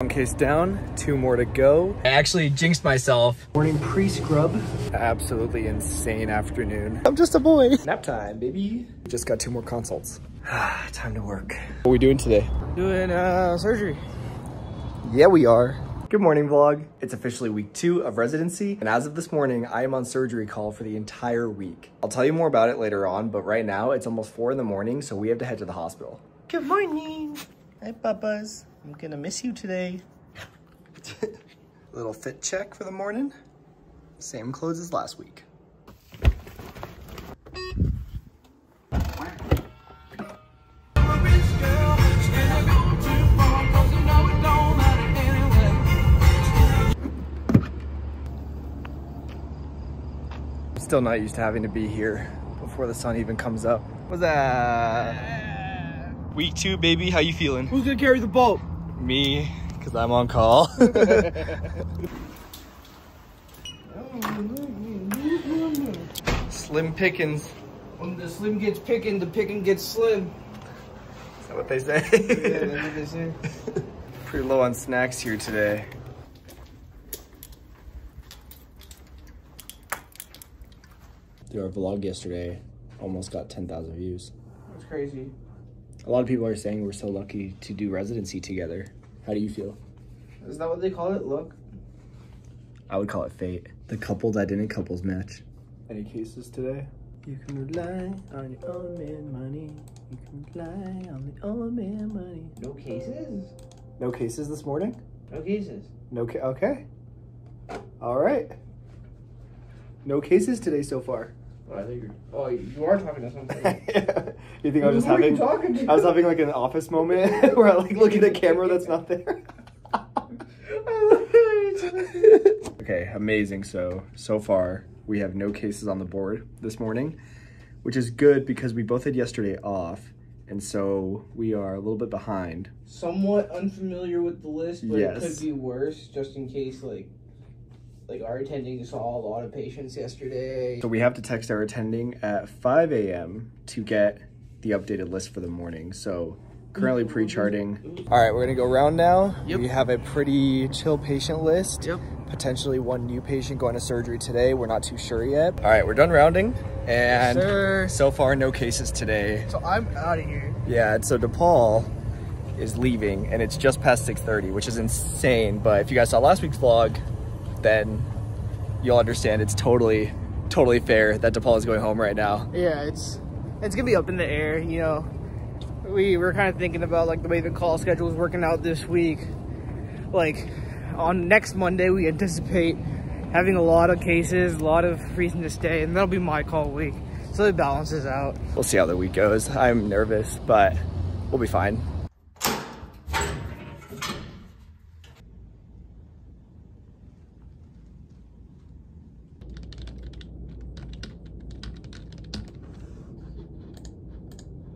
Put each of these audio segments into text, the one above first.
One case down, 2 more to go. I actually jinxed myself. Morning pre-scrub. Absolutely insane afternoon. I'm just a boy. Nap time, baby. Just got 2 more consults. Time to work. What are we doing today? Doing surgery. Yeah, we are. Good morning, vlog. It's officially week 2 of residency, and as of this morning, I am on surgery call for the entire week. I'll tell you more about it later on, but right now it's almost 4 in the morning, so we have to head to the hospital. Good morning. Hi, Papas. I'm gonna miss you today. Little fit check for the morning. Same clothes as last week. Still not used to having to be here before the sun even comes up. What's that? Week 2, baby. How you feeling? Who's gonna carry the boat? Me, because I'm on call. Slim pickings. When the slim gets picking, the picking gets slim. Is that what they say? Yeah, that's what they say. Pretty low on snacks here today. Dude, our vlog yesterday almost got 10,000 views. That's crazy. A lot of people are saying we're so lucky to do residency together. How do you feel? Is that what they call it? Look. I would call it fate. The couple that didn't couples match. Any cases today? You can rely on your own man money. You can rely on the old man money. No cases? No cases this morning? No cases. Okay. All right. No cases today so far. Oh, I think you're. Oh, you are talking to somebody. You think I was just having? Who are you talking to? I was having like an office moment where I like look at a camera that's not there. Okay, amazing. So far we have no cases on the board this morning, which is good because we both had yesterday off, and so we are a little bit behind. Somewhat unfamiliar with the list, but Yes. it could be worse, just in case like our attending saw a lot of patients yesterday. So we have to text our attending at 5 a.m. to get the updated list for the morning. So currently pre-charting. All right, we're gonna go around now. Yep. We have a pretty chill patient list. Yep. Potentially 1 new patient going to surgery today. We're not too sure yet. All right, we're done rounding. And Yes, so far, no cases today. So I'm out of here. Yeah, and so DePaul is leaving and it's just past 6:30, which is insane. But if you guys saw last week's vlog, then you'll understand it's totally fair that DePaul is going home right now. Yeah, it's gonna be up in the air, you know. We were kind of thinking about like the way the call schedule is working out this week. Like on next Monday, we anticipate having a lot of cases, a lot of reason to stay, and that'll be my call week. So it balances out. We'll see how the week goes. I'm nervous, but we'll be fine.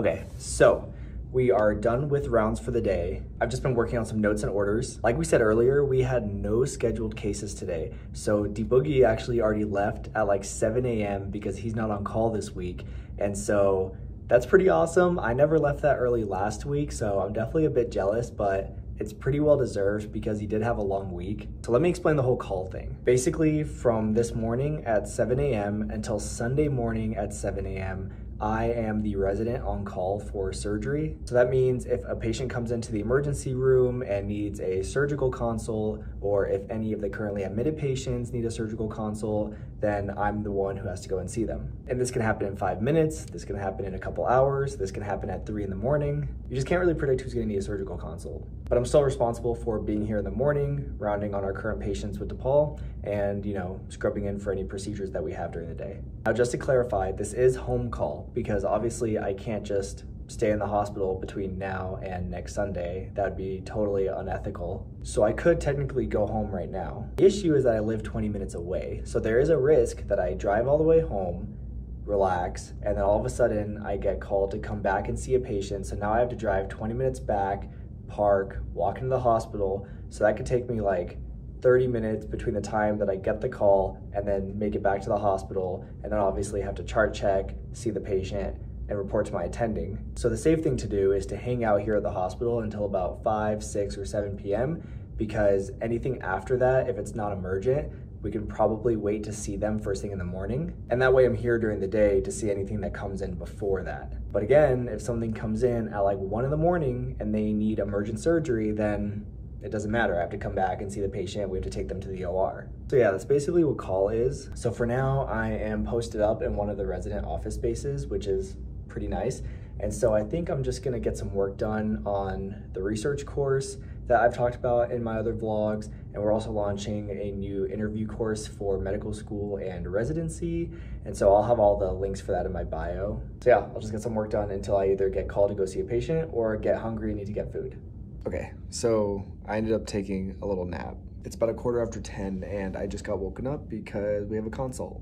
Okay, so we are done with rounds for the day. I've just been working on some notes and orders. Like we said earlier, we had no scheduled cases today. So D-Boogie actually already left at like 7 a.m. because he's not on call this week. And so that's pretty awesome. I never left that early last week, so I'm definitely a bit jealous, but it's pretty well deserved because he did have a long week. So let me explain the whole call thing. Basically, from this morning at 7 a.m. until Sunday morning at 7 a.m., I am the resident on call for surgery. So that means if a patient comes into the emergency room and needs a surgical consult, or if any of the currently admitted patients need a surgical consult, then I'm the one who has to go and see them. And this can happen in 5 minutes, this can happen in a couple hours, this can happen at 3 in the morning. You just can't really predict who's gonna need a surgical consult. But I'm still responsible for being here in the morning, rounding on our current patients with DePaul, and scrubbing in for any procedures that we have during the day. Now, just to clarify, this is home call because obviously I can't just stay in the hospital between now and next Sunday. That would be totally unethical. So I could technically go home right now. The issue is that I live 20 minutes away. So there is a risk that I drive all the way home, relax, and then all of a sudden I get called to come back and see a patient. So now I have to drive 20 minutes back, park, walk into the hospital. So that could take me like 30 minutes between the time that I get the call and then make it back to the hospital, and then obviously have to chart check, see the patient, and report to my attending. So the safe thing to do is to hang out here at the hospital until about 5, 6, or 7 p.m. because anything after that, if it's not emergent, we can probably wait to see them first thing in the morning. And that way I'm here during the day to see anything that comes in before that. But again, if something comes in at like 1 in the morning and they need emergent surgery, then it doesn't matter. I have to come back and see the patient. We have to take them to the OR. So yeah, that's basically what call is. So for now, I am posted up in one of the resident office spaces, which is pretty nice. And so I think I'm just gonna get some work done on the research course that I've talked about in my other vlogs. And we're also launching a new interview course for medical school and residency. And so I'll have all the links for that in my bio. So yeah, I'll just get some work done until I either get called to go see a patient or get hungry and need to get food. Okay, so I ended up taking a little nap. It's about 10:15 and I just got woken up because we have a consult.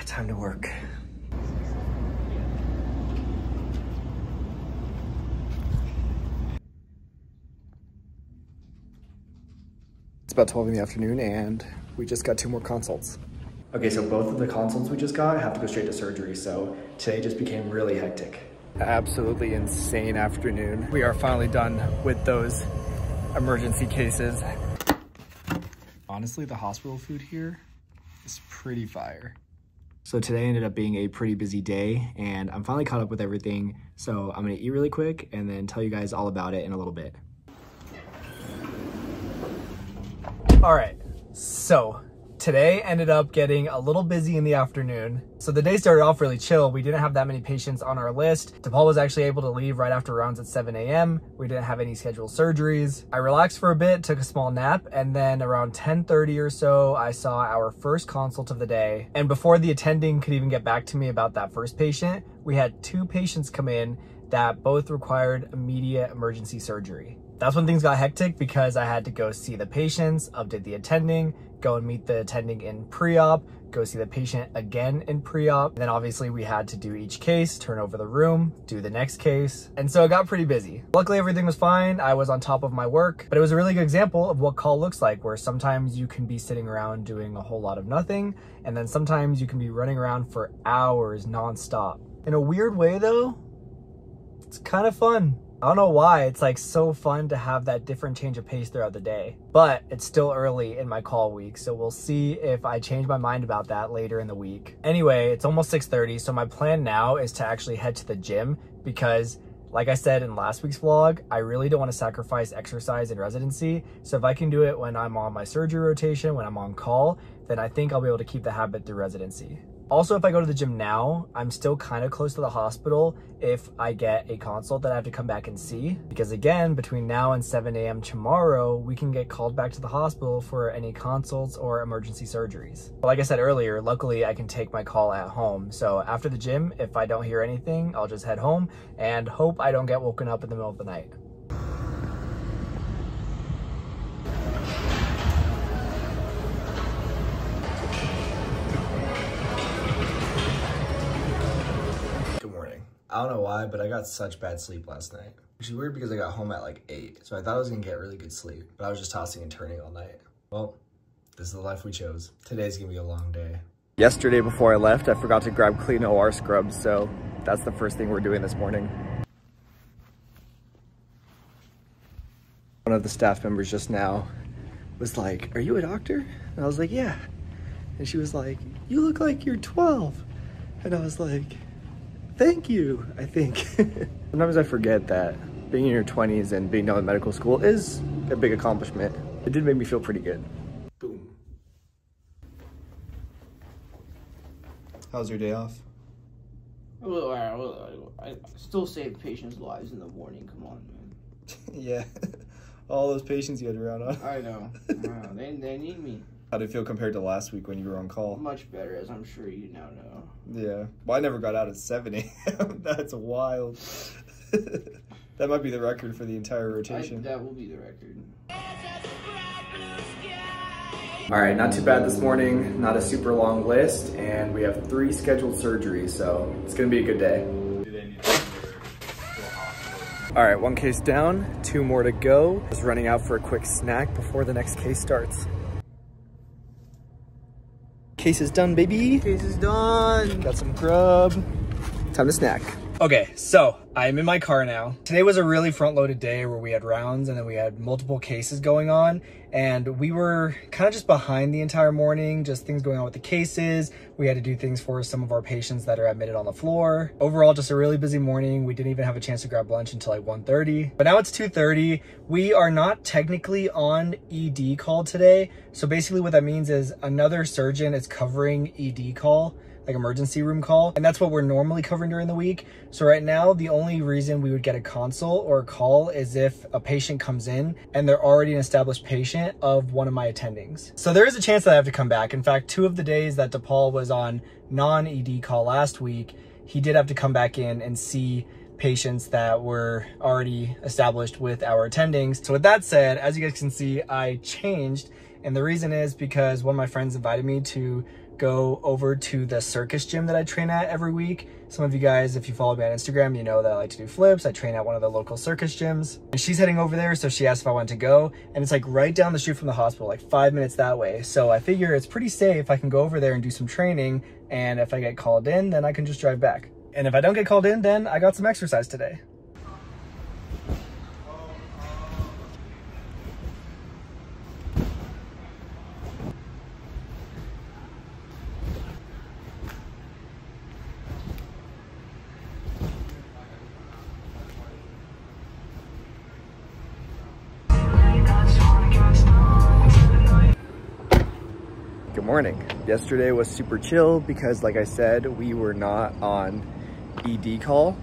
Time to work. It's about 12 in the afternoon and we just got 2 more consults. Okay, so both of the consults we just got have to go straight to surgery, so today just became really hectic. Absolutely insane afternoon. We are finally done with those emergency cases. Honestly, the hospital food here is pretty fire. So today ended up being a pretty busy day and I'm finally caught up with everything. So I'm gonna eat really quick and then tell you guys all about it in a little bit. All right, so today ended up getting a little busy in the afternoon. So the day started off really chill. We didn't have that many patients on our list. DePaul was actually able to leave right after rounds at 7 a.m. We didn't have any scheduled surgeries. I relaxed for a bit, took a small nap, and then around 10:30 or so, I saw our first consult of the day. And before the attending could even get back to me about that first patient, we had 2 patients come in that both required immediate emergency surgery. That's when things got hectic because I had to go see the patients, update the attending, go and meet the attending in pre-op, go see the patient again in pre-op. Then obviously we had to do each case, turn over the room, do the next case. And so it got pretty busy. Luckily everything was fine. I was on top of my work, but it was a really good example of what call looks like, where sometimes you can be sitting around doing a whole lot of nothing. And then sometimes you can be running around for hours nonstop. In a weird way though, it's kind of fun. I don't know why, it's like so fun to have that different change of pace throughout the day. But it's still early in my call week, so we'll see if I change my mind about that later in the week. Anyway, it's almost 6:30, so my plan now is to actually head to the gym because, like I said in last week's vlog, I really don't want to sacrifice exercise in residency. So if I can do it when I'm on my surgery rotation, when I'm on call, then I think I'll be able to keep the habit through residency. Also, if I go to the gym now, I'm still kind of close to the hospital if I get a consult that I have to come back and see. Because again, between now and 7 a.m. tomorrow, we can get called back to the hospital for any consults or emergency surgeries. But like I said earlier, luckily I can take my call at home. So after the gym, if I don't hear anything, I'll just head home and hope I don't get woken up in the middle of the night. I don't know why, but I got such bad sleep last night. Which is weird because I got home at like 8, so I thought I was gonna get really good sleep, but I was just tossing and turning all night. Well, this is the life we chose. Today's gonna be a long day. Yesterday before I left, I forgot to grab clean OR scrubs, so that's the first thing we're doing this morning. One of the staff members just now was like, "Are you a doctor?" And I was like, "Yeah." And she was like, "You look like you're 12." And I was like, "Thank you," I think. Sometimes I forget that being in your 20s and being done with medical school is a big accomplishment. It did make me feel pretty good. Boom. How's your day off? I still save patients' lives in the morning. Come on, man. Yeah. All those patients you had around on. I know. They need me. How did it feel compared to last week when you were on call? Much better, as I'm sure you now know. Yeah. Well, I never got out at 7 a.m. That's wild. That might be the record for the entire rotation. That will be the record. All right, not too bad this morning, not a super long list, and we have 3 scheduled surgeries, so it's gonna be a good day. All right, 1 case down, 2 more to go. Just running out for a quick snack before the next case starts. Case is done, baby. Case is done. Got some grub. Time to snack. Okay, so I'm in my car now. Today was a really front-loaded day where we had rounds and then we had multiple cases going on, and we were kind of just behind the entire morning, just things going on with the cases. We had to do things for some of our patients that are admitted on the floor. Overall, just a really busy morning. We didn't even have a chance to grab lunch until like 1:30, but now it's 2:30. We are not technically on ED call today. So basically what that means is another surgeon is covering ED call, like emergency room call, and that's what we're normally covering during the week. So right now, the only reason we would get a consult or a call is if a patient comes in and they're already an established patient of one of my attendings. So there is a chance that I have to come back. In fact, 2 of the days that DePaul was on non-ED call last week, he did have to come back in and see patients that were already established with our attendings. So with that said, as you guys can see, I changed, and the reason is because one of my friends invited me to go over to the circus gym that I train at every week. Some of you guys, if you follow me on Instagram, you know that I like to do flips. I train at one of the local circus gyms, and she's heading over there, so she asked if I wanted to go, and it's like right down the street from the hospital, like 5 minutes that way. So I figure it's pretty safe. I can go over there and do some training, and if I get called in, then I can just drive back. And if I don't get called in, then I got some exercise today. Good morning. Yesterday was super chill because, like I said, we were not on ED call.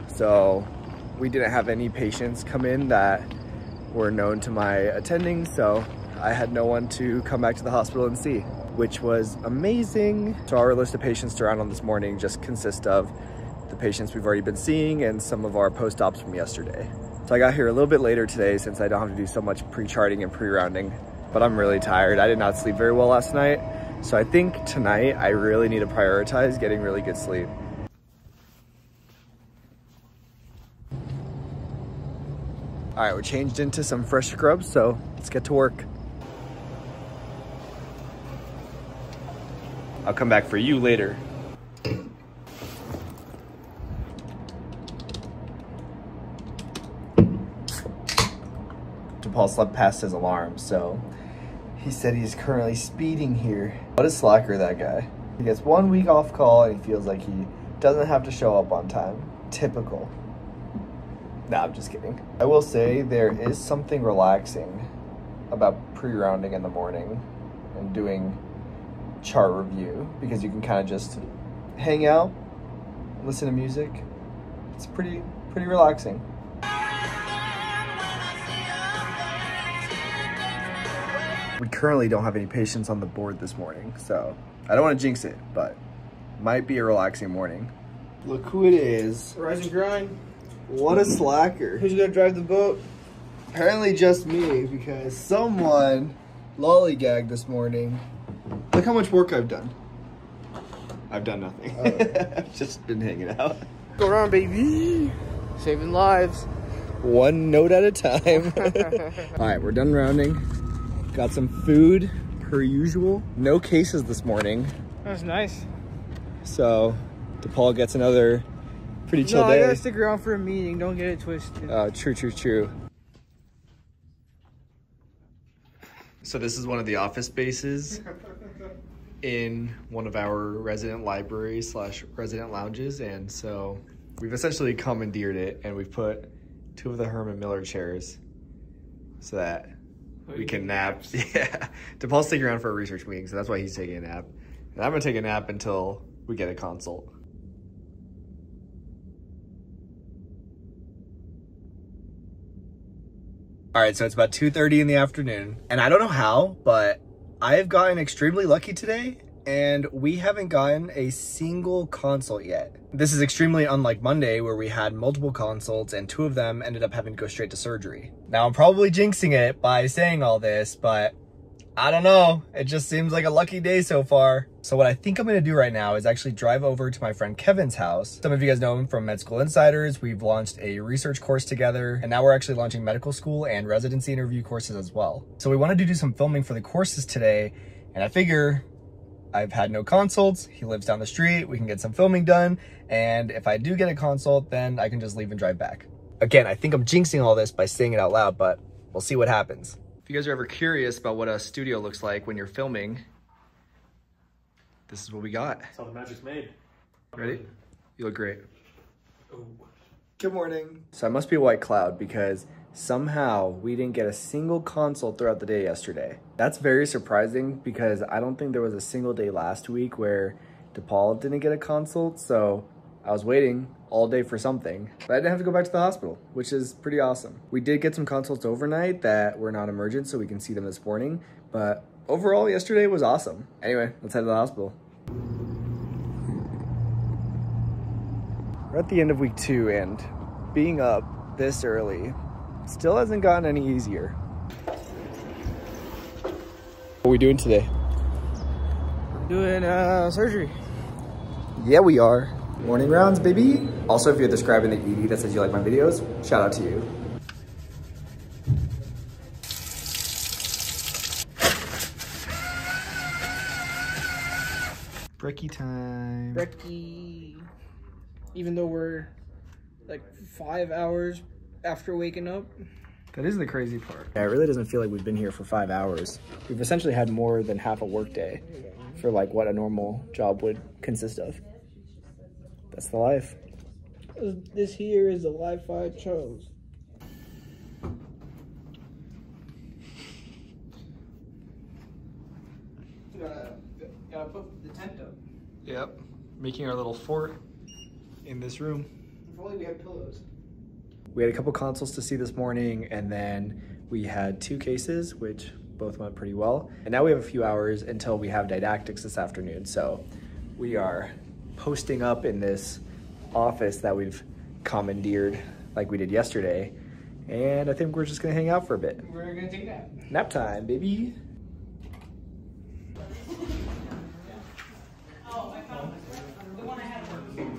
So we didn't have any patients come in that were known to my attending. So I had no one to come back to the hospital and see, which was amazing. So our list of patients to round on this morning just consists of the patients we've already been seeing and some of our post-ops from yesterday. So I got here a little bit later today since I don't have to do so much pre-charting and pre-rounding. But I'm really tired. I did not sleep very well last night. So I think tonight I really need to prioritize getting really good sleep. All right, we're changed into some fresh scrubs, so let's get to work. I'll come back for you later. DePaul slept past his alarm, so he said he's currently speeding here. What a slacker, that guy. He gets 1 week off call and he feels like he doesn't have to show up on time. Typical. Nah, I'm just kidding. I will say there is something relaxing about pre-rounding in the morning and doing chart review, because you can kind of just hang out, listen to music. It's pretty relaxing. We currently don't have any patients on the board this morning, so I don't want to jinx it, but might be a relaxing morning. Look who it is. Rise and grind. What a slacker. Who's gonna drive the boat? Apparently just me, because someone lollygagged this morning. Look how much work I've done. I've done nothing. I've just been hanging out. Go around, baby. Saving lives. One note at a time. All right, we're done rounding. Got some food, per usual. No cases this morning. That's nice. So, DePaul gets another pretty chill day. I gotta stick around for a meeting. Don't get it twisted. True. So this is one of the office spaces in one of our resident libraries / resident lounges. And so we've essentially commandeered it, and we've put 2 of the Herman Miller chairs so that we can nap. Yeah. DePaul's sticking around for a research meeting, so that's why he's taking a nap. And I'm gonna take a nap until we get a consult. All right, so it's about 2:30 in the afternoon, and I don't know how, but I have gotten extremely lucky today, and we haven't gotten a single consult yet. This is extremely unlike Monday, where we had multiple consults and 2 of them ended up having to go straight to surgery. Now, I'm probably jinxing it by saying all this, but I don't know. It just seems like a lucky day so far. So what I think I'm gonna do right now is actually drive over to my friend Kevin's house. Some of you guys know him from Med School Insiders. We've launched a research course together, and now we're actually launching medical school and residency interview courses as well. So we wanted to do some filming for the courses today, and I figure I've had no consults. He lives down the street. We can get some filming done. And if I do get a consult, then I can just leave and drive back. Again, I think I'm jinxing all this by saying it out loud, but we'll see what happens. If you guys are ever curious about what a studio looks like when you're filming, this is what we got. That's how the magic's made. Ready? You look great. Ooh. Good morning. So I must be a white cloud because somehow we didn't get a single consult throughout the day yesterday. That's very surprising because I don't think there was a single day last week where DePaul didn't get a consult. So I was waiting all day for something, but I didn't have to go back to the hospital, which is pretty awesome. We did get some consults overnight that were not emergent, so we can see them this morning. But overall, yesterday was awesome. Anyway, let's head to the hospital. We're at the end of week 2 and being up this early still hasn't gotten any easier. What are we doing today? Doing surgery. Yeah, we are. Morning rounds, baby. Also, if you're describing the ED that says you like my videos, shout out to you. Brekkie time. Brekkie. Even though we're like 5 hours after waking up. That is the crazy part. Yeah, it really doesn't feel like we've been here for 5 hours. We've essentially had more than half a work day for like what a normal job would consist of. That's the life. This here is the life I chose. Gotta put the tent up. Yep, making our little fort in this room. If only we had pillows. We had a couple consults to see this morning, and then we had 2 cases, which both went pretty well. And now we have a few hours until we have didactics this afternoon. So we are posting up in this office that we've commandeered like we did yesterday. And I think we're just gonna hang out for a bit. We're gonna take that. Nap time, baby.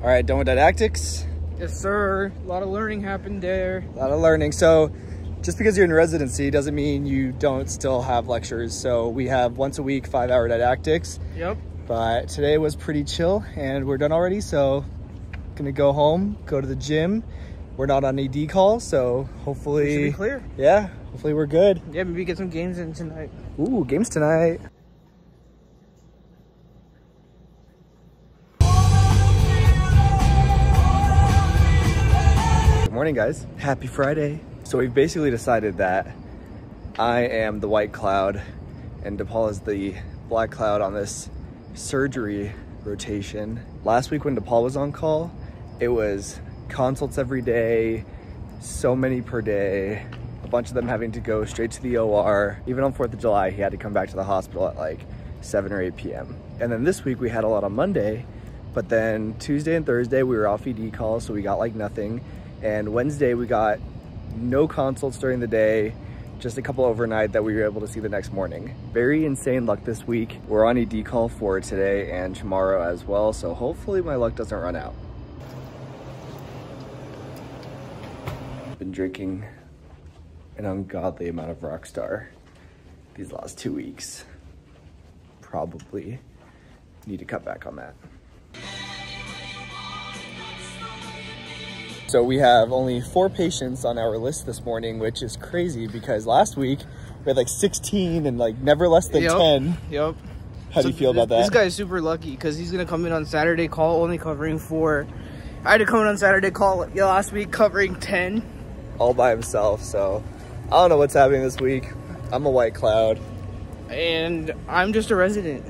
All right, done with didactics? Yes, sir. A lot of learning happened there. A lot of learning. So just because you're in residency doesn't mean you don't still have lectures. So we have once a week 5-hour didactics. Yep. But today was pretty chill and we're done already. So gonna go home, go to the gym. We're not on ED call, so hopefully We should be clear. Yeah, hopefully we're good. Yeah, maybe get some games in tonight. Ooh, games tonight. Good morning, guys. Happy Friday. So we've basically decided that I am the white cloud and DePaul is the black cloud on this surgery rotation. Last week when DePaul was on call, it was consults every day, so many per day, a bunch of them having to go straight to the OR. Even on 4th of July, he had to come back to the hospital at like 7 or 8 p.m. And then this week we had a lot on Monday, but then Tuesday and Thursday we were off ED calls, so we got like nothing. And Wednesday we got no consults during the day, just a couple overnight that we were able to see the next morning. Very insane luck this week. We're on ED call for today and tomorrow as well, so hopefully my luck doesn't run out. Been drinking an ungodly amount of Rockstar these last 2 weeks. Probably need to cut back on that. So we have only 4 patients on our list this morning, which is crazy because last week we had like 16 and like never less than 10. Yep. How do you feel about that? This guy's super lucky because he's gonna come in on Saturday call only covering 4. I had to come in on Saturday call last week covering 10. All by himself, so I don't know what's happening this week. I'm a white cloud. And I'm just a resident.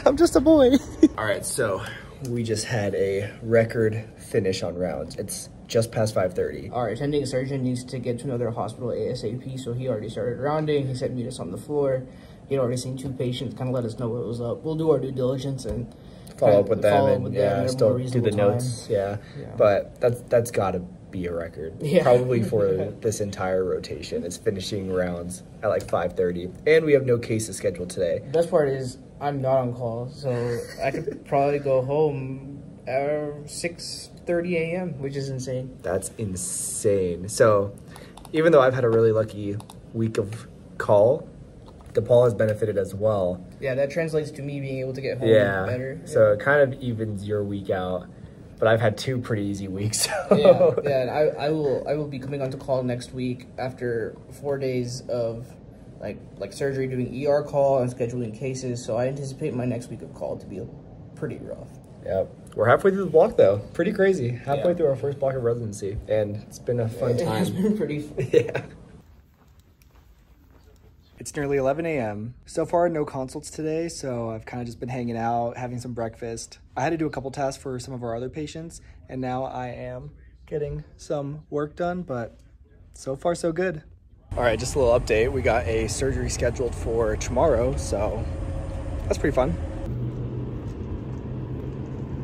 I'm just a boy. All right, so we just had a record finish on rounds. It's just past 5:30. Our attending surgeon needs to get to another hospital ASAP, so he already started rounding. He said meet us on the floor. He'd already seen 2 patients, kind of let us know what was up. We'll do our due diligence and Follow up with them and still do the notes. Yeah. But that's gotta be a record. Yeah. Probably for this entire rotation. It's finishing rounds at like 5:30. And we have no cases scheduled today. The best part is I'm not on call, so I could probably go home at 6:30 a.m., which is insane. That's insane. So even though I've had a really lucky week of call DePaul has benefited as well. Yeah, that translates to me being able to get home better. So it kind of evens your week out. But I've had 2 pretty easy weeks. So. Yeah, and I will be coming on to call next week after 4 days of like surgery, doing ER call and scheduling cases. So I anticipate my next week of call to be pretty rough. Yep. We're halfway through the block though. Pretty crazy. Halfway through our first block of residency. And it's been a fun time. It's been pretty fun. Yeah. It's nearly 11 a.m. So far, no consults today, so I've kind of just been hanging out, having some breakfast. I had to do a couple tasks for some of our other patients, and now I am getting some work done, but so far, so good. All right, just a little update. We got a surgery scheduled for tomorrow, so that's pretty fun.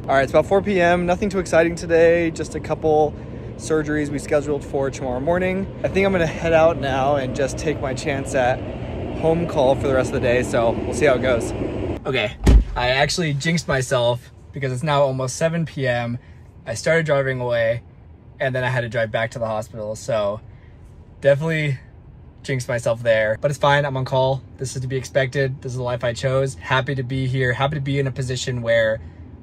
All right, it's about 4 p.m. Nothing too exciting today, just a couple surgeries we scheduled for tomorrow morning. I think I'm gonna head out now and just take my chance at home call for the rest of the day, so we'll see how it goes. Okay, I actually jinxed myself because it's now almost 7 p.m. I started driving away and then I had to drive back to the hospital, so definitely jinxed myself there, but it's fine. I'm on call. This is to be expected. This is the life I chose. Happy to be here, happy to be in a position where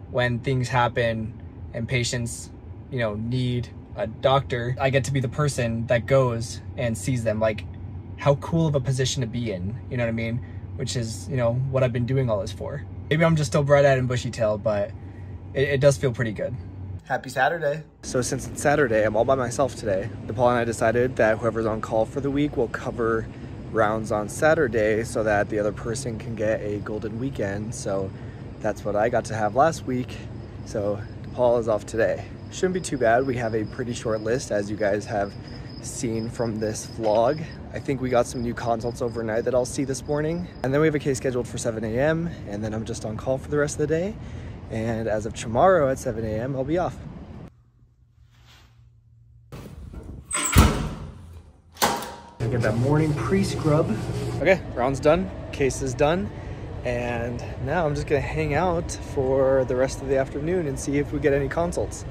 when things happen and patients, you know, need a doctor, I get to be the person that goes and sees them. Like, how cool of a position to be in, you know what I mean? Which is, you know, what I've been doing all this for. Maybe I'm just still bright-eyed and bushy-tailed, but it does feel pretty good. Happy Saturday. So since it's Saturday, I'm all by myself today. DePaul and I decided that whoever's on call for the week will cover rounds on Saturday so that the other person can get a golden weekend. So that's what I got to have last week. So DePaul is off today. Shouldn't be too bad. We have a pretty short list, as you guys have seen from this vlog. I think we got some new consults overnight that I'll see this morning. And then we have a case scheduled for 7 a.m. and then I'm just on call for the rest of the day. And as of tomorrow at 7 a.m., I'll be off. Get that morning pre-scrub. Okay, round's done, case is done. And now I'm just gonna hang out for the rest of the afternoon and see if we get any consults.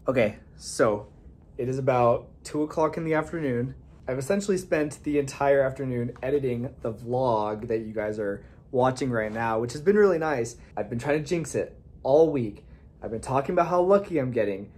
Okay, so it is about 2 o'clock in the afternoon. I've essentially spent the entire afternoon editing the vlog that you guys are watching right now, which has been really nice. I've been trying to jinx it all week. I've been talking about how lucky I'm getting.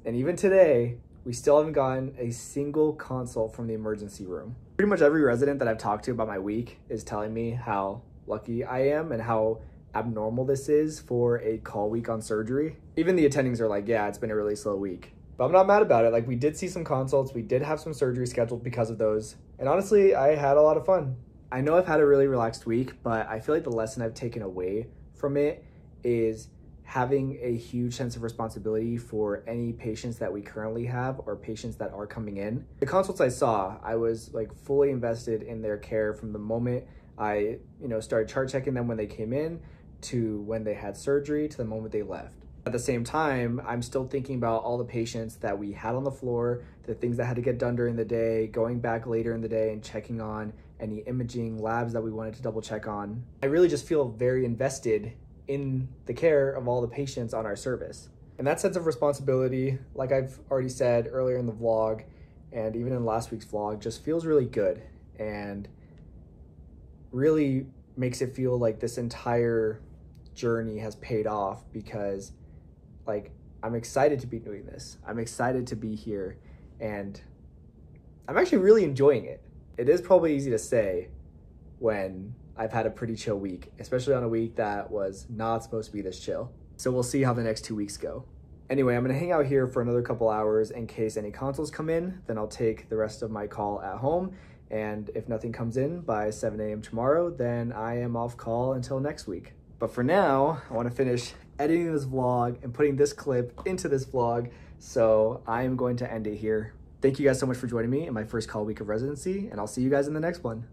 And even today, we still haven't gotten a single consult from the emergency room. Pretty much every resident that I've talked to about my week is telling me how lucky I am and how abnormal this is for a call week on surgery. Even the attendings are like, yeah, it's been a really slow week. But I'm not mad about it. Like, we did see some consults, we did have some surgery scheduled because of those. And honestly, I had a lot of fun. I know I've had a really relaxed week, but I feel like the lesson I've taken away from it is having a huge sense of responsibility for any patients that we currently have or patients that are coming in. The consults I saw, I was like fully invested in their care from the moment I, started chart checking them when they came in to when they had surgery to the moment they left. At the same time, I'm still thinking about all the patients that we had on the floor, the things that had to get done during the day, going back later in the day and checking on any imaging labs that we wanted to double check on. I really just feel very invested in the care of all the patients on our service. And that sense of responsibility, like I've already said earlier in the vlog and even in last week's vlog, just feels really good and really makes it feel like this entire journey has paid off because I'm excited to be doing this. I'm excited to be here and I'm actually really enjoying it. It is probably easy to say when I've had a pretty chill week, especially on a week that was not supposed to be this chill. So we'll see how the next 2 weeks go. Anyway, I'm gonna hang out here for another couple hours in case any consults come in, then I'll take the rest of my call at home. And if nothing comes in by 7 a.m. tomorrow, then I am off call until next week. But for now, I wanna finish editing this vlog and putting this clip into this vlog. So I am going to end it here. Thank you guys so much for joining me in my first call week of residency, and I'll see you guys in the next one.